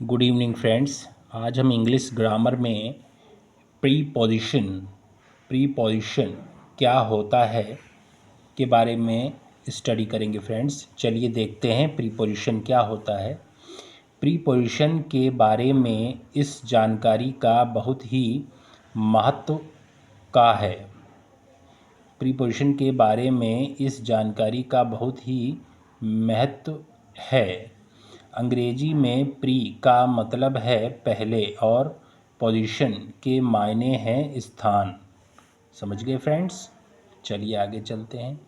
Good evening friends. आज हम English grammar में प्रीपोजिशन क्या होता है के बारे में स्टडी करेंगे फ्रेंड्स। चलिए देखते हैं प्रीपोजिशन क्या होता है। प्रीपोजिशन के बारे में इस जानकारी का बहुत ही महत्व का है। प्रीपोजिशन के बारे में इस जानकारी का बहुत ही महत्व है। अंग्रेजी में प्री का मतलब है पहले और पोजीशन के मायने हैं स्थान। समझ गए फ्रेंड्स। चलिए आगे चलते हैं।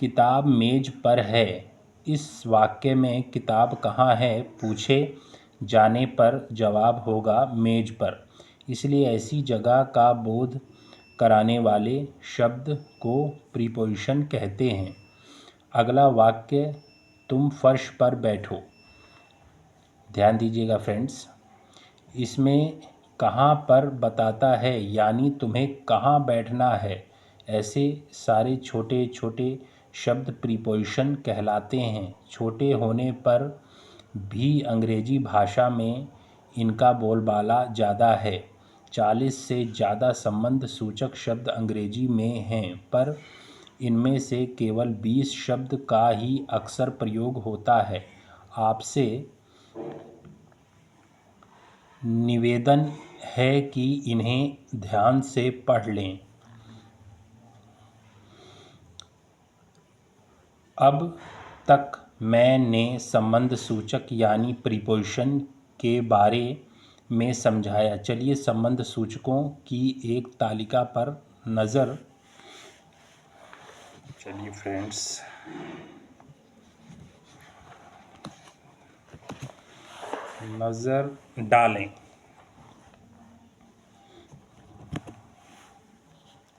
किताब मेज पर है। इस वाक्य में किताब कहाँ है पूछे जाने पर जवाब होगा मेज पर। इसलिए ऐसी जगह का बोध कराने वाले शब्द को प्रीपोजिशन कहते हैं। अगला वाक्य, तुम फर्श पर बैठो। ध्यान दीजिएगा फ्रेंड्स, इसमें कहाँ पर बताता है, यानी तुम्हें कहाँ बैठना है। ऐसे सारे छोटे छोटे शब्द प्रीपोजिशन कहलाते हैं। छोटे होने पर भी अंग्रेजी भाषा में इनका बोलबाला ज़्यादा है। 40 से ज़्यादा संबंध सूचक शब्द अंग्रेजी में हैं, पर इनमें से केवल 20 शब्द का ही अक्सर प्रयोग होता है। आपसे निवेदन है कि इन्हें ध्यान से पढ़ लें। अब तक मैंने संबंध सूचक यानी प्रीपोजिशन के बारे में समझाया। चलिए संबंध सूचकों की एक तालिका पर नज़र डालें।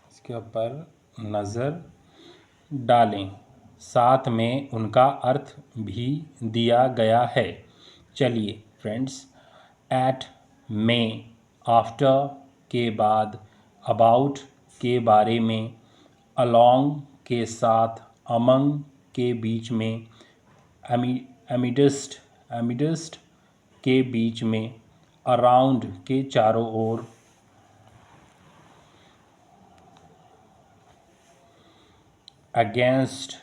इसके ऊपर नज़र डालें, साथ में उनका अर्थ भी दिया गया है। चलिए फ्रेंड्स, एट, में, आफ्टर के बाद, अबाउट के बारे में, अलोंग के साथ, अमंग के बीच में, एमिडस्ट के बीच में, अराउंड के चारों ओर, अगेंस्ट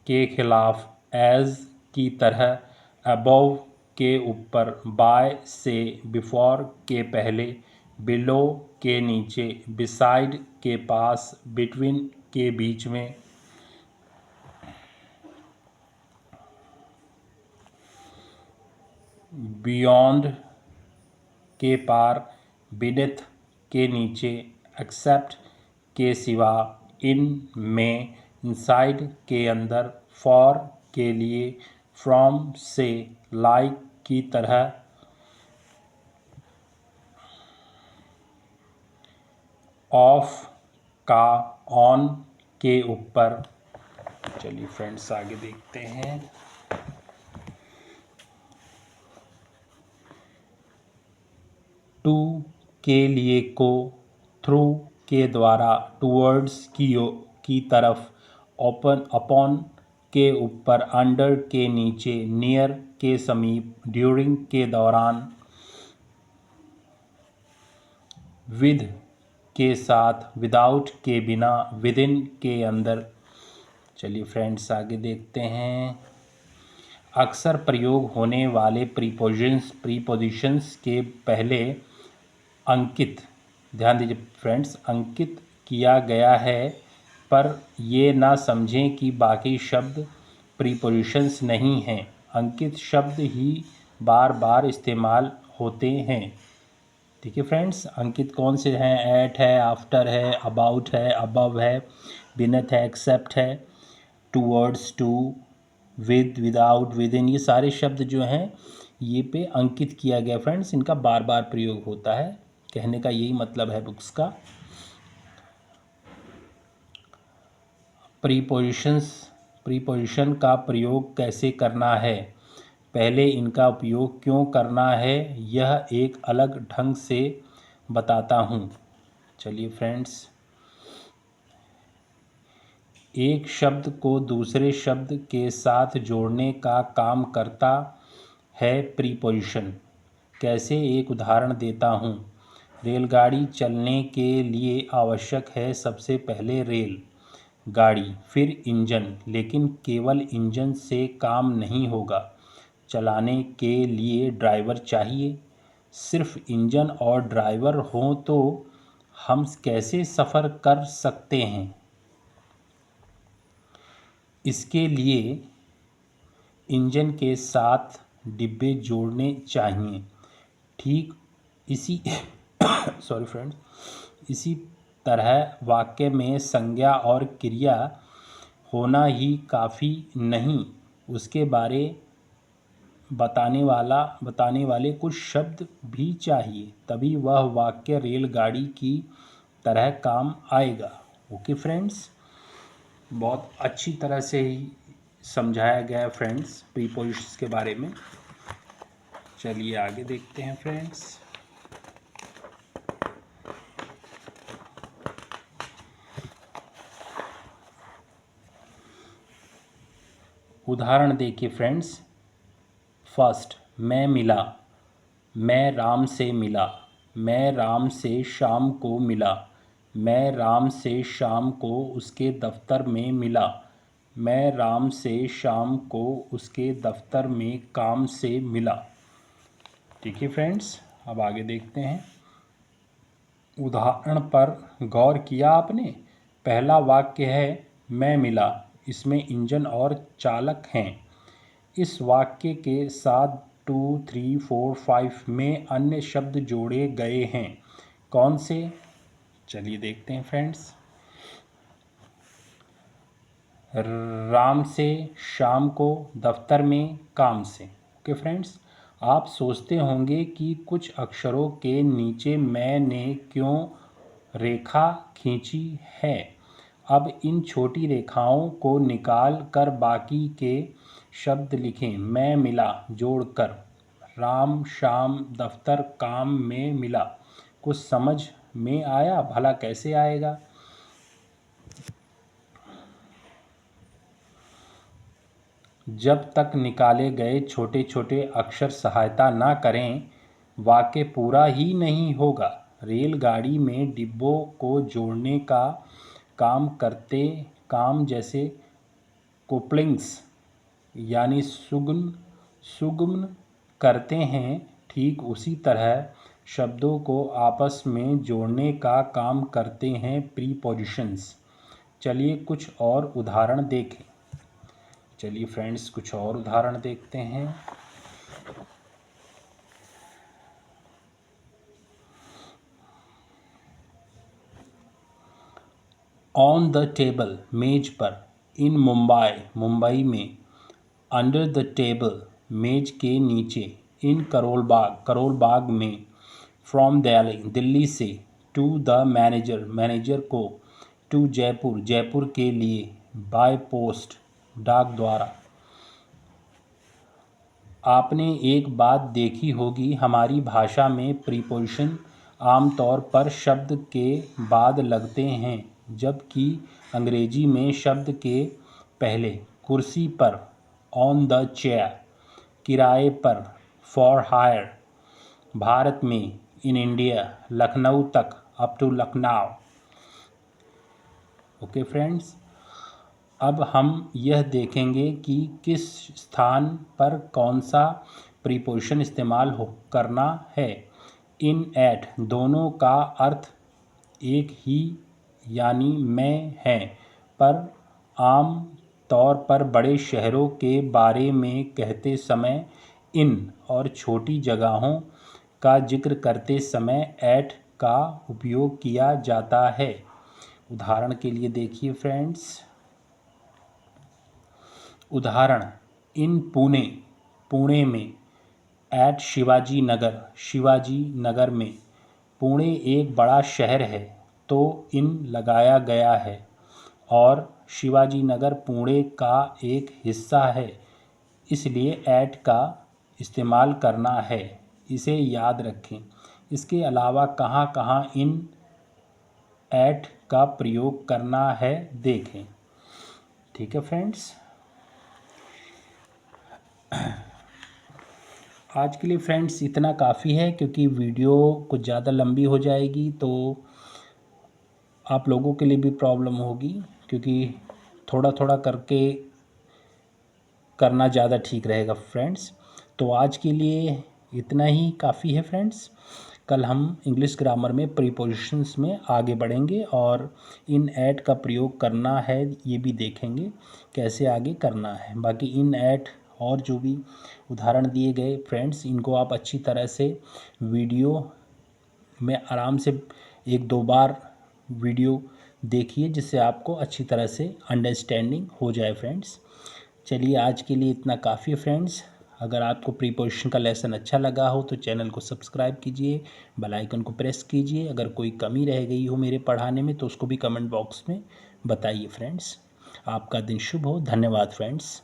के खिलाफ, एज की तरह, अबव के ऊपर, बाय से, बिफोर के पहले, बिलो के नीचे, बिसाइड के पास, बिटवीन के बीच में, बियॉन्ड के पार, बिनेथ के नीचे, एक्सेप्ट के सिवा, इन में, इनसाइड के अंदर, फॉर के लिए, फ्रॉम से, लाइक की तरह, ऑफ का, ऑन के ऊपर। चलिए फ्रेंड्स आगे देखते हैं। टू के लिए, को, थ्रू के द्वारा, टूवर्ड्स की तरफ, ओपन, अपॉन के ऊपर, अंडर के नीचे, नियर के समीप, ड्यूरिंग के दौरान, विद के साथ, विदाउट के बिना, विदिन के अंदर। चलिए फ्रेंड्स आगे देखते हैं। अक्सर प्रयोग होने वाले प्रीपोजिशंस के पहले अंकित, ध्यान दीजिए फ्रेंड्स, अंकित किया गया है, पर ये ना समझें कि बाकी शब्द प्रीपोजिशंस नहीं हैं। अंकित शब्द ही बार बार इस्तेमाल होते हैं। ठीक है फ्रेंड्स, अंकित कौन से हैं? एट है, आफ्टर है, अबाउट है, अबव है, बिनेथ है, एक्सेप्ट है, towards, to, with, without, within. ये सारे शब्द जो हैं ये पे अंकित किया गया फ्रेंड्स। इनका बार बार प्रयोग होता है, कहने का यही मतलब है बुक्स का। प्रीपोजिशन का प्रयोग कैसे करना है, पहले इनका उपयोग क्यों करना है, यह एक अलग ढंग से बताता हूँ। चलिए फ्रेंड्स, एक शब्द को दूसरे शब्द के साथ जोड़ने का काम करता है प्रीपोजिशन। कैसे एक उदाहरण देता हूँ। रेलगाड़ी चलने के लिए आवश्यक है सबसे पहले रेल गाड़ी, फिर इंजन। लेकिन केवल इंजन से काम नहीं होगा, चलाने के लिए ड्राइवर चाहिए। सिर्फ इंजन और ड्राइवर हों तो हम कैसे सफ़र कर सकते हैं। इसके लिए इंजन के साथ डिब्बे जोड़ने चाहिए। ठीक इसी सॉरी फ्रेंड्स, इसी तरह वाक्य में संज्ञा और क्रिया होना ही काफ़ी नहीं, उसके बारे बताने वाले कुछ शब्द भी चाहिए, तभी वह वाक्य रेलगाड़ी की तरह काम आएगा। ओके फ्रेंड्स, बहुत अच्छी तरह से ही समझाया गया फ्रेंड्स प्रीपोजिशंस के बारे में। चलिए आगे देखते हैं फ्रेंड्स। उदाहरण देखिए फ्रेंड्स। फर्स्ट, मैं मिला, मैं राम से मिला। मैं राम से शाम को मिला। मैं राम से शाम को उसके दफ्तर में मिला। मैं राम से शाम को उसके दफ्तर में काम से मिला। ठीक है फ्रेंड्स, अब आगे देखते हैं। उदाहरण पर गौर किया आपने। पहला वाक्य है मैं मिला, इसमें इंजन और चालक हैं। इस वाक्य के साथ 2, 3, 4, 5 में अन्य शब्द जोड़े गए हैं। कौन से? चलिए देखते हैं फ्रेंड्स। राम से शाम को, दफ्तर में काम से। ओके फ्रेंड्स, आप सोचते होंगे कि कुछ अक्षरों के नीचे मैंने क्यों रेखा खींची है। अब इन छोटी रेखाओं को निकाल कर बाकी के शब्द लिखें। मैं मिला जोड़कर, राम शाम दफ्तर काम में मिला। कुछ समझ में आया? भला कैसे आएगा? जब तक निकाले गए छोटे छोटे अक्षर सहायता ना करें, वाक्य पूरा ही नहीं होगा। रेलगाड़ी में डिब्बों को जोड़ने का काम जैसे कोपलिंग्स यानी सुगम करते हैं, ठीक उसी तरह शब्दों को आपस में जोड़ने का काम करते हैं प्रीपोजिशंस। चलिए कुछ और उदाहरण देखें। चलिए फ्रेंड्स, कुछ और उदाहरण देखते हैं। ऑन द टेबल, मेज पर। इन मुंबई में। अंडर द टेबल, मेज के नीचे। इन करोल बाग में। फ्रॉम दिल्ली से। टू द मैनेजर को। टू जयपुर के लिए। बाय पोस्ट, डाक द्वारा। आपने एक बात देखी होगी, हमारी भाषा में प्रीपोजिशन आमतौर पर शब्द के बाद लगते हैं, जबकि अंग्रेजी में शब्द के पहले। कुर्सी पर, ऑन द चेयर। किराए पर, फॉर हायर। भारत में, इन इंडिया। लखनऊ तक, up to Lucknow. Okay friends, अब हम यह देखेंगे कि किस स्थान पर कौन सा प्रीपोजिशन इस्तेमाल करना है। इन, एट दोनों का अर्थ एक ही यानी में है, पर आम तौर पर बड़े शहरों के बारे में कहते समय इन और छोटी जगहों का जिक्र करते समय एट का उपयोग किया जाता है। उदाहरण के लिए देखिए फ्रेंड्स। उदाहरण, इन पुणे में। एट शिवाजी नगर में। पुणे एक बड़ा शहर है, तो इन लगाया गया है। और शिवाजी नगर पुणे का एक हिस्सा है, इसलिए एट का इस्तेमाल करना है। इसे याद रखें। इसके अलावा कहाँ कहाँ इन, एट का प्रयोग करना है देखें। ठीक है फ्रेंड्स। आज के लिए फ्रेंड्स इतना काफ़ी है, क्योंकि वीडियो कुछ ज़्यादा लंबी हो जाएगी तो आप लोगों के लिए भी प्रॉब्लम होगी, क्योंकि थोड़ा थोड़ा करके करना ज़्यादा ठीक रहेगा फ्रेंड्स। तो आज के लिए इतना ही काफ़ी है फ्रेंड्स। कल हम इंग्लिश ग्रामर में प्रीपोजिशंस में आगे बढ़ेंगे और इन ऐट का प्रयोग करना है ये भी देखेंगे कैसे आगे करना है। बाकी इन ऐट और जो भी उदाहरण दिए गए फ्रेंड्स, इनको आप अच्छी तरह से वीडियो में आराम से 1-2 बार वीडियो देखिए, जिससे आपको अच्छी तरह से अंडरस्टैंडिंग हो जाए फ्रेंड्स। चलिए आज के लिए इतना काफ़ी है फ्रेंड्स। अगर आपको प्रीपोजिशन का लेसन अच्छा लगा हो तो चैनल को सब्सक्राइब कीजिए, बेल आइकन को प्रेस कीजिए। अगर कोई कमी रह गई हो मेरे पढ़ाने में तो उसको भी कमेंट बॉक्स में बताइए फ्रेंड्स। आपका दिन शुभ हो। धन्यवाद फ्रेंड्स।